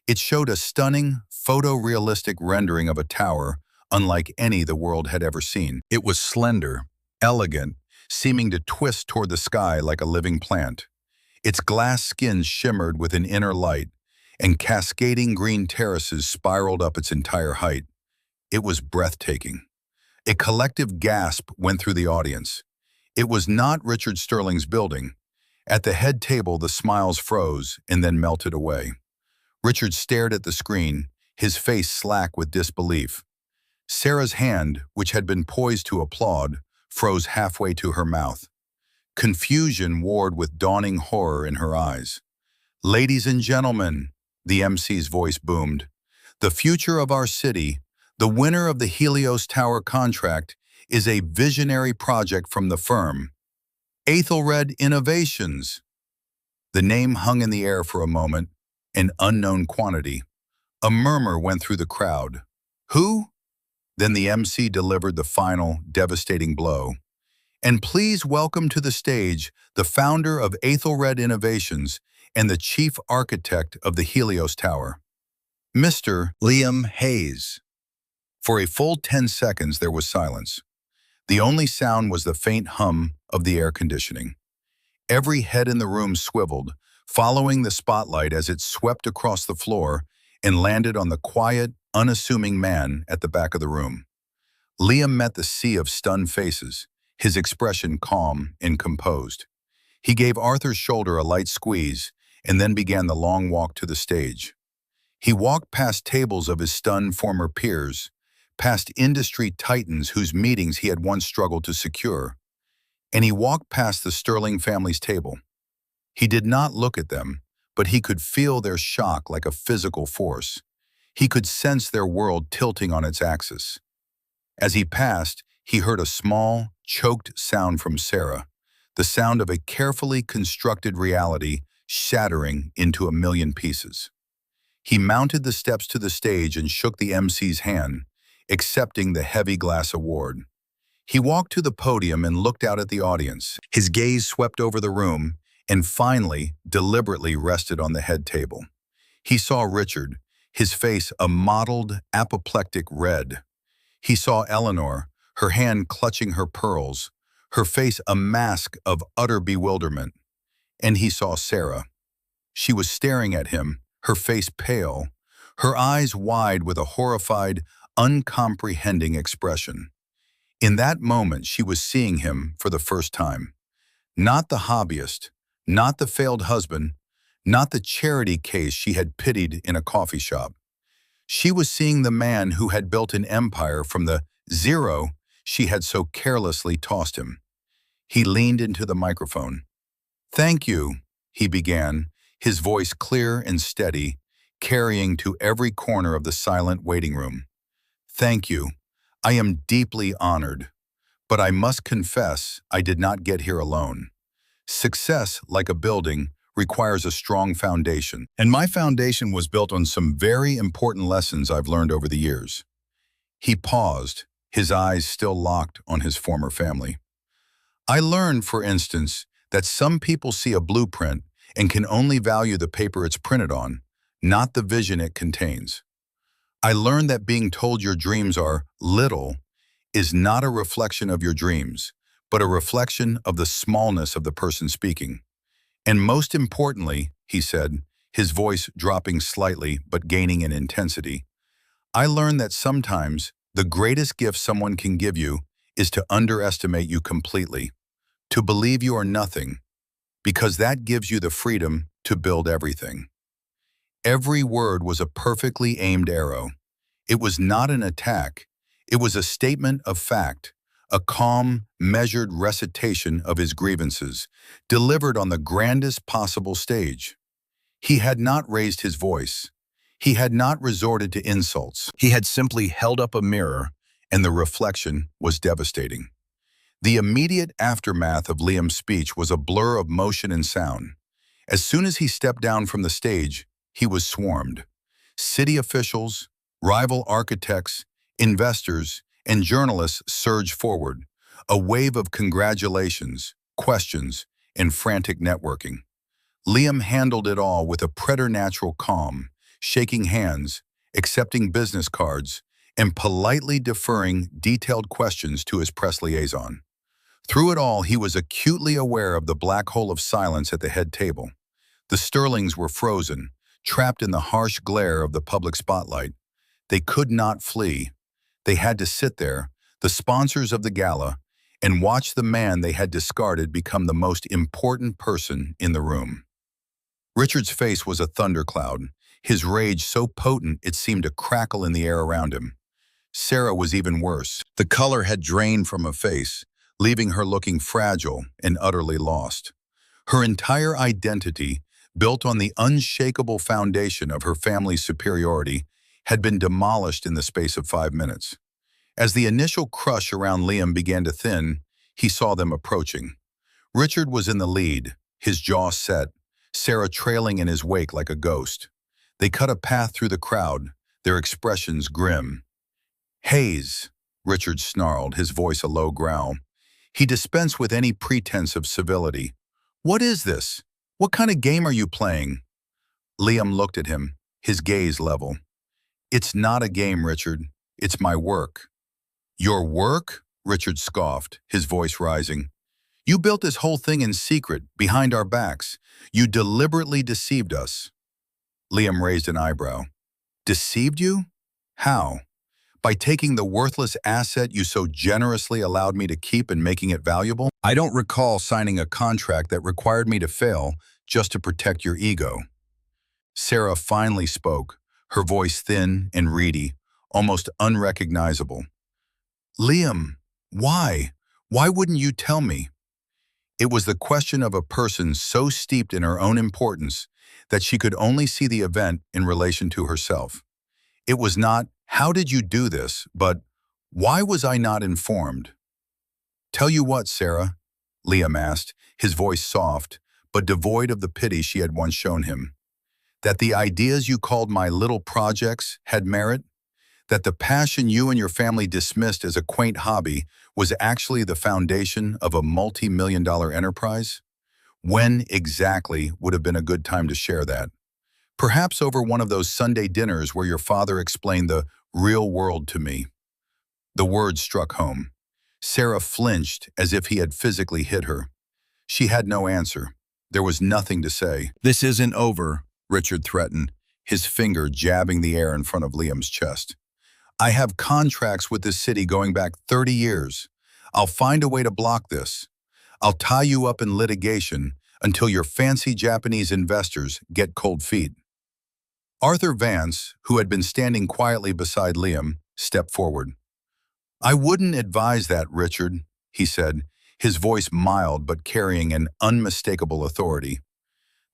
It showed a stunning, photorealistic rendering of a tower unlike any the world had ever seen. It was slender, elegant, seeming to twist toward the sky like a living plant. Its glass skin shimmered with an inner light, and cascading green terraces spiraled up its entire height. It was breathtaking. A collective gasp went through the audience. It was not Richard Sterling's building. At the head table, the smiles froze and then melted away. Richard stared at the screen, his face slack with disbelief. Sarah's hand, which had been poised to applaud, froze halfway to her mouth. Confusion warred with dawning horror in her eyes. "Ladies and gentlemen," the MC's voice boomed, "the future of our city, the winner of the Helios Tower contract, is a visionary project from the firm, Ethelred Innovations." The name hung in the air for a moment, an unknown quantity. A murmur went through the crowd. "Who?" Then the MC delivered the final, devastating blow. "And please welcome to the stage the founder of Ethelred Innovations and the chief architect of the Helios Tower, Mr. Liam Hayes." For a full 10 seconds there was silence. The only sound was the faint hum of the air conditioning. Every head in the room swiveled, following the spotlight as it swept across the floor and landed on the quiet, unassuming man at the back of the room. Liam met the sea of stunned faces, his expression calm and composed. He gave Arthur's shoulder a light squeeze and then began the long walk to the stage. He walked past tables of his stunned former peers, past industry titans whose meetings he had once struggled to secure, and he walked past the Sterling family's table. He did not look at them, but he could feel their shock like a physical force. He could sense their world tilting on its axis. As he passed, he heard a small, choked sound from Sarah, the sound of a carefully constructed reality shattering into a million pieces. He mounted the steps to the stage and shook the MC's hand, accepting the heavy glass award. He walked to the podium and looked out at the audience. His gaze swept over the room and finally, deliberately rested on the head table. He saw Richard, his face a mottled, apoplectic red. He saw Eleanor, her hand clutching her pearls, her face a mask of utter bewilderment. And he saw Sarah. She was staring at him, her face pale, her eyes wide with a horrified, uncomprehending expression. In that moment, she was seeing him for the first time. Not the hobbyist, not the failed husband, not the charity case she had pitied in a coffee shop. She was seeing the man who had built an empire from the zero she had so carelessly tossed him. He leaned into the microphone. "Thank you," he began, his voice clear and steady, carrying to every corner of the silent waiting room. "Thank you. I am deeply honored. But I must confess I did not get here alone. Success, like a building, requires a strong foundation, and my foundation was built on some very important lessons I've learned over the years." He paused, his eyes still locked on his former family. "I learned, for instance, that some people see a blueprint and can only value the paper it's printed on, not the vision it contains. I learned that being told your dreams are little is not a reflection of your dreams, but a reflection of the smallness of the person speaking. And most importantly," he said, his voice dropping slightly but gaining in intensity, "I learned that sometimes the greatest gift someone can give you is to underestimate you completely, to believe you are nothing, because that gives you the freedom to build everything." Every word was a perfectly aimed arrow. It was not an attack. It was a statement of fact, a calm, measured recitation of his grievances, delivered on the grandest possible stage. He had not raised his voice. He had not resorted to insults. He had simply held up a mirror, and the reflection was devastating. The immediate aftermath of Liam's speech was a blur of motion and sound. As soon as he stepped down from the stage, he was swarmed. City officials, rival architects, investors, and journalists surged forward, a wave of congratulations, questions, and frantic networking. Liam handled it all with a preternatural calm, shaking hands, accepting business cards, and politely deferring detailed questions to his press liaison. Through it all, he was acutely aware of the black hole of silence at the head table. The Sterlings were frozen, trapped in the harsh glare of the public spotlight. They could not flee. They had to sit there, the sponsors of the gala, and watch the man they had discarded become the most important person in the room. Richard's face was a thundercloud, his rage so potent it seemed to crackle in the air around him. Sarah was even worse. The color had drained from her face, leaving her looking fragile and utterly lost. Her entire identity, built on the unshakable foundation of her family's superiority, had been demolished in the space of 5 minutes. As the initial crush around Liam began to thin, he saw them approaching. Richard was in the lead, his jaw set, Sarah trailing in his wake like a ghost. They cut a path through the crowd, their expressions grim. "Hayes," Richard snarled, his voice a low growl. He dispensed with any pretense of civility. "What is this? What kind of game are you playing?" Liam looked at him, his gaze level. "It's not a game, Richard. It's my work." "Your work?" Richard scoffed, his voice rising. "You built this whole thing in secret, behind our backs. You deliberately deceived us." Liam raised an eyebrow. "Deceived you? How? By taking the worthless asset you so generously allowed me to keep and making it valuable? I don't recall signing a contract that required me to fail just to protect your ego." Sarah finally spoke, her voice thin and reedy, almost unrecognizable. "Liam, why? Why wouldn't you tell me?" It was the question of a person so steeped in her own importance that she could only see the event in relation to herself. It was not, "How did you do this?" but, "Why was I not informed?" "Tell you what, Sarah," Liam asked, his voice soft, but devoid of the pity she had once shown him. That the ideas you called my little projects had merit? That the passion you and your family dismissed as a quaint hobby was actually the foundation of a multi-million-dollar enterprise? When exactly would have been a good time to share that? Perhaps over one of those Sunday dinners where your father explained the real world to me. The words struck home. Sarah flinched as if he had physically hit her. She had no answer. There was nothing to say. "This isn't over," Richard threatened, his finger jabbing the air in front of Liam's chest. "I have contracts with this city going back 30 years. I'll find a way to block this. I'll tie you up in litigation until your fancy Japanese investors get cold feet." Arthur Vance, who had been standing quietly beside Liam, stepped forward. "I wouldn't advise that, Richard," he said, his voice mild but carrying an unmistakable authority.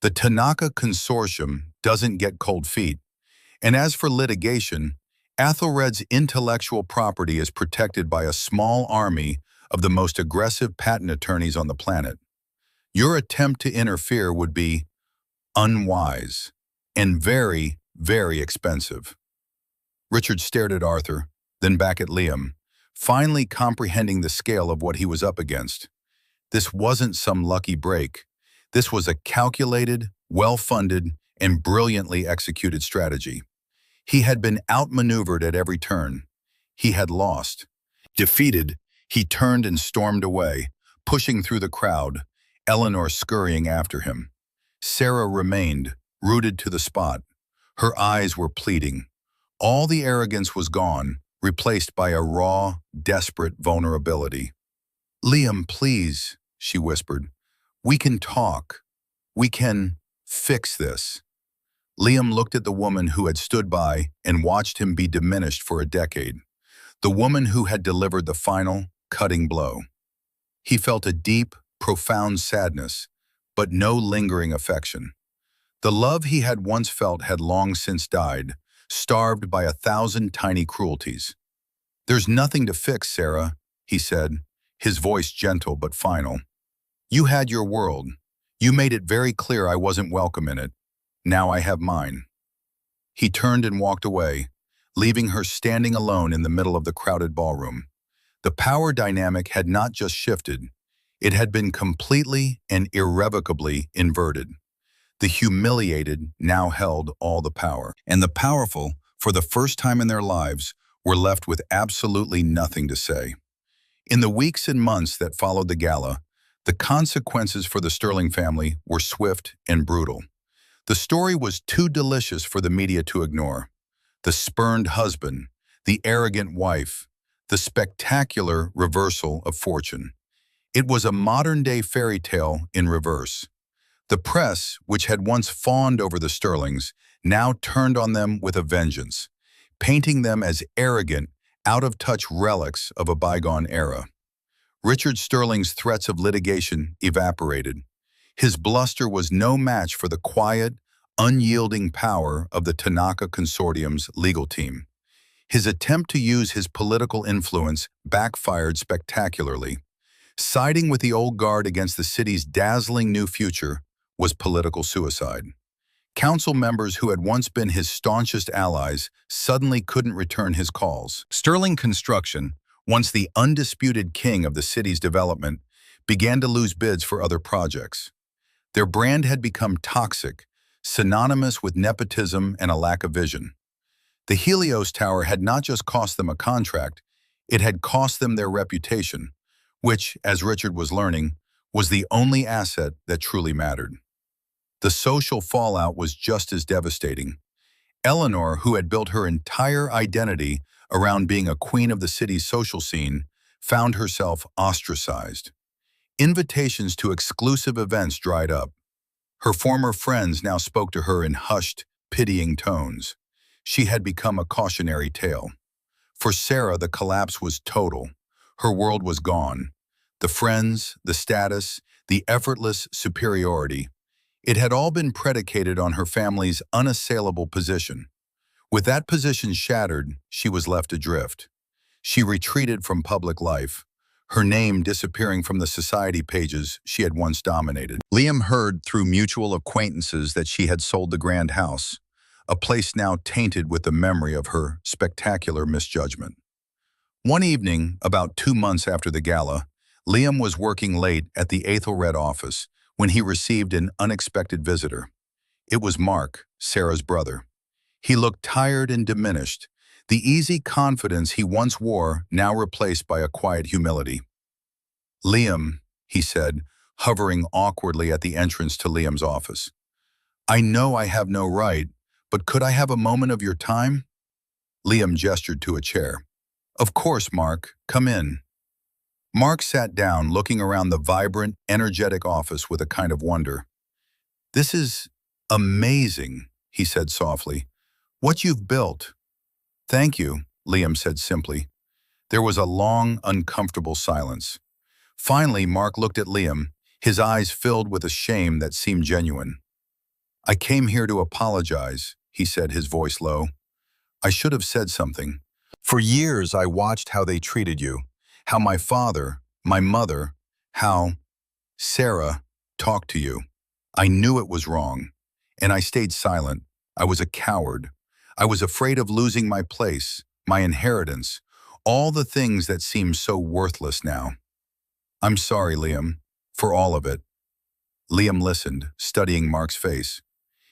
"The Tanaka Consortium doesn't get cold feet. And as for litigation, Athelred's intellectual property is protected by a small army of the most aggressive patent attorneys on the planet. Your attempt to interfere would be unwise and very, very expensive." Richard stared at Arthur, then back at Liam, finally comprehending the scale of what he was up against. This wasn't some lucky break. This was a calculated, well-funded, and brilliantly executed strategy. He had been outmaneuvered at every turn. He had lost. Defeated, he turned and stormed away, pushing through the crowd, Eleanor scurrying after him. Sarah remained, rooted to the spot. Her eyes were pleading. All the arrogance was gone, replaced by a raw, desperate vulnerability. "Liam, please," she whispered. "We can talk. We can fix this." Liam looked at the woman who had stood by and watched him be diminished for a decade. The woman who had delivered the final, cutting blow. He felt a deep, profound sadness, but no lingering affection. The love he had once felt had long since died, starved by 1,000 tiny cruelties. "There's nothing to fix, Sarah," he said, his voice gentle but final. "You had your world. You made it very clear I wasn't welcome in it. Now I have mine." He turned and walked away, leaving her standing alone in the middle of the crowded ballroom. The power dynamic had not just shifted, it had been completely and irrevocably inverted. The humiliated now held all the power, and the powerful, for the first time in their lives, were left with absolutely nothing to say. In the weeks and months that followed the gala, the consequences for the Sterling family were swift and brutal. The story was too delicious for the media to ignore. The spurned husband, the arrogant wife, the spectacular reversal of fortune. It was a modern-day fairy tale in reverse. The press, which had once fawned over the Sterlings, now turned on them with a vengeance, painting them as arrogant, out-of-touch relics of a bygone era. Richard Sterling's threats of litigation evaporated. His bluster was no match for the quiet, unyielding power of the Tanaka Consortium's legal team. His attempt to use his political influence backfired spectacularly. Siding with the old guard against the city's dazzling new future was political suicide. Council members who had once been his staunchest allies suddenly couldn't return his calls. Sterling Construction, once the undisputed king of the city's development, began to lose bids for other projects. Their brand had become toxic, synonymous with nepotism and a lack of vision. The Helios Tower had not just cost them a contract, it had cost them their reputation, which, as Richard was learning, was the only asset that truly mattered. The social fallout was just as devastating. Eleanor, who had built her entire identity around being a queen of the city's social scene, found herself ostracized. Invitations to exclusive events dried up. Her former friends now spoke to her in hushed, pitying tones. She had become a cautionary tale. For Sarah, the collapse was total. Her world was gone. The friends, the status, the effortless superiority. It had all been predicated on her family's unassailable position. With that position shattered, she was left adrift. She retreated from public life, her name disappearing from the society pages she had once dominated. Liam heard through mutual acquaintances that she had sold the grand house, a place now tainted with the memory of her spectacular misjudgment. One evening, about 2 months after the gala, Liam was working late at the Aethelred office when he received an unexpected visitor. It was Mark, Sarah's brother. He looked tired and diminished, the easy confidence he once wore now replaced by a quiet humility. "Liam," he said, hovering awkwardly at the entrance to Liam's office. "I know I have no right, but could I have a moment of your time?" Liam gestured to a chair. "Of course, Mark. Come in." Mark sat down, looking around the vibrant, energetic office with a kind of wonder. "This is amazing," he said softly. "What you've built." "Thank you," Liam said simply. There was a long, uncomfortable silence. Finally, Mark looked at Liam, his eyes filled with a shame that seemed genuine. "I came here to apologize," he said, his voice low. "I should have said something. For years I watched how they treated you, how my father, my mother, how Sarah talked to you. I knew it was wrong, and I stayed silent. I was a coward. I was afraid of losing my place, my inheritance, all the things that seem so worthless now. I'm sorry, Liam, for all of it." Liam listened, studying Mark's face.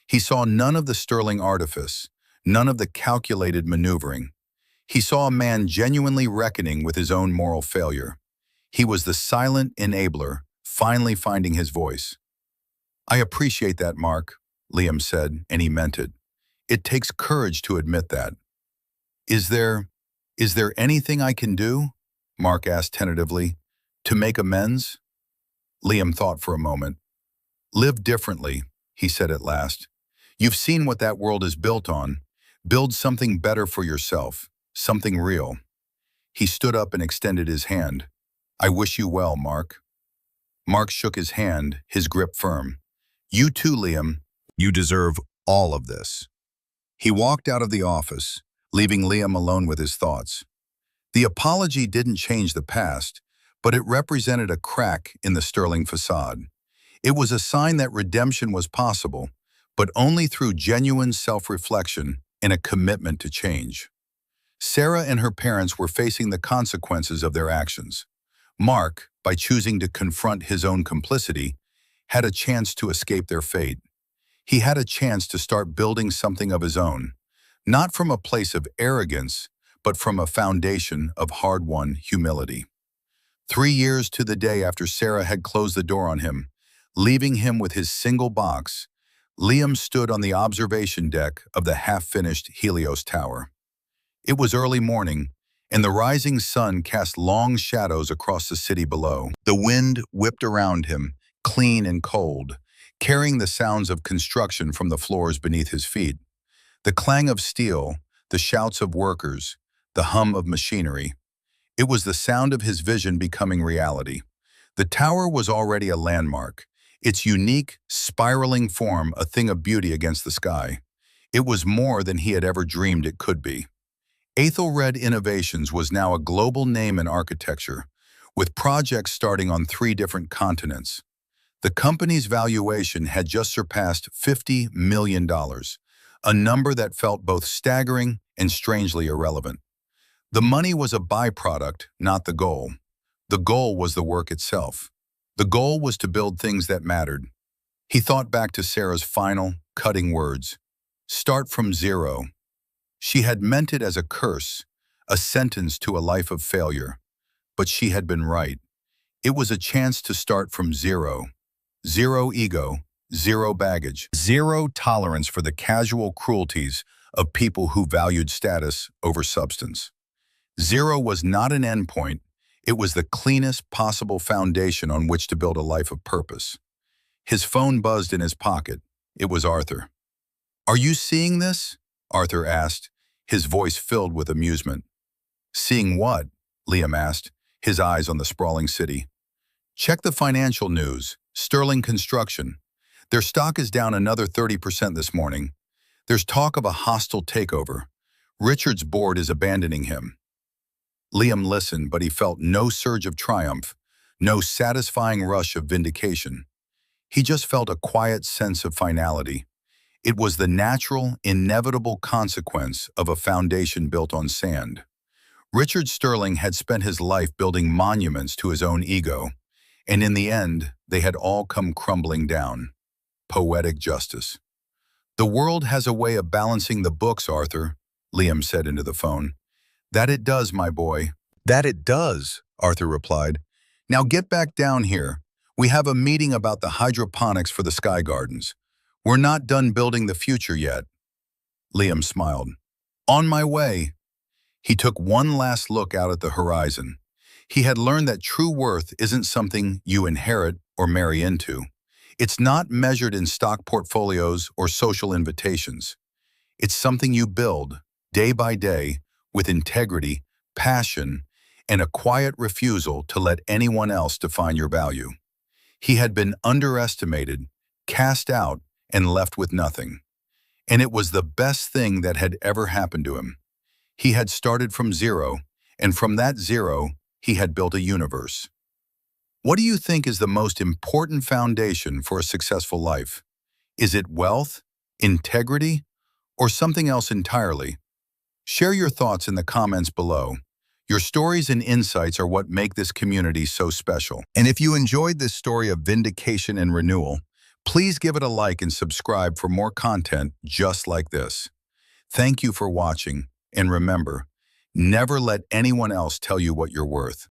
He saw none of the sterling artifice, none of the calculated maneuvering. He saw a man genuinely reckoning with his own moral failure. He was the silent enabler, finally finding his voice. "I appreciate that, Mark," Liam said, and he meant it. "It takes courage to admit that." Is there anything I can do?" Mark asked tentatively. "To make amends?" Liam thought for a moment. "Live differently," he said at last. "You've seen what that world is built on. Build something better for yourself, something real." He stood up and extended his hand. "I wish you well, Mark." Mark shook his hand, his grip firm. "You too, Liam. You deserve all of this." He walked out of the office, leaving Liam alone with his thoughts. The apology didn't change the past, but it represented a crack in the sterling facade. It was a sign that redemption was possible, but only through genuine self-reflection and a commitment to change. Sarah and her parents were facing the consequences of their actions. Mark, by choosing to confront his own complicity, had a chance to escape their fate. He had a chance to start building something of his own, not from a place of arrogance, but from a foundation of hard-won humility. 3 years to the day after Sarah had closed the door on him, leaving him with his single box, Liam stood on the observation deck of the half-finished Helios Tower. It was early morning, and the rising sun cast long shadows across the city below. The wind whipped around him, clean and cold, carrying the sounds of construction from the floors beneath his feet. The clang of steel, the shouts of workers, the hum of machinery. It was the sound of his vision becoming reality. The tower was already a landmark, its unique, spiraling form a thing of beauty against the sky. It was more than he had ever dreamed it could be. Aethelred Innovations was now a global name in architecture, with projects starting on 3 different continents. The company's valuation had just surpassed $50 million, a number that felt both staggering and strangely irrelevant. The money was a byproduct, not the goal. The goal was the work itself. The goal was to build things that mattered. He thought back to Sarah's final, cutting words. Start from zero. She had meant it as a curse, a sentence to a life of failure. But she had been right. It was a chance to start from zero. Zero ego, zero baggage, zero tolerance for the casual cruelties of people who valued status over substance. Zero was not an endpoint. It was the cleanest possible foundation on which to build a life of purpose. His phone buzzed in his pocket. It was Arthur. "Are you seeing this?" Arthur asked, his voice filled with amusement. "Seeing what?" Liam asked, his eyes on the sprawling city. "Check the financial news. Sterling Construction. Their stock is down another 30% this morning. There's talk of a hostile takeover. Richard's board is abandoning him." Liam listened, but he felt no surge of triumph, no satisfying rush of vindication. He just felt a quiet sense of finality. It was the natural, inevitable consequence of a foundation built on sand. Richard Sterling had spent his life building monuments to his own ego, and in the end, they had all come crumbling down. Poetic justice. "The world has a way of balancing the books, Arthur," Liam said into the phone. "That it does, my boy." "That it does," Arthur replied. "Now get back down here. We have a meeting about the hydroponics for the sky gardens. We're not done building the future yet." Liam smiled. "On my way." He took one last look out at the horizon. He had learned that true worth isn't something you inherit or marry into. It's not measured in stock portfolios or social invitations. It's something you build, day by day, with integrity, passion, and a quiet refusal to let anyone else define your value. He had been underestimated, cast out, and left with nothing. And it was the best thing that had ever happened to him. He had started from zero, and from that zero, he had built a universe. What do you think is the most important foundation for a successful life? Is it wealth, integrity, or something else entirely? Share your thoughts in the comments below. Your stories and insights are what make this community so special. And if you enjoyed this story of vindication and renewal, please give it a like and subscribe for more content just like this. Thank you for watching, and remember, never let anyone else tell you what you're worth.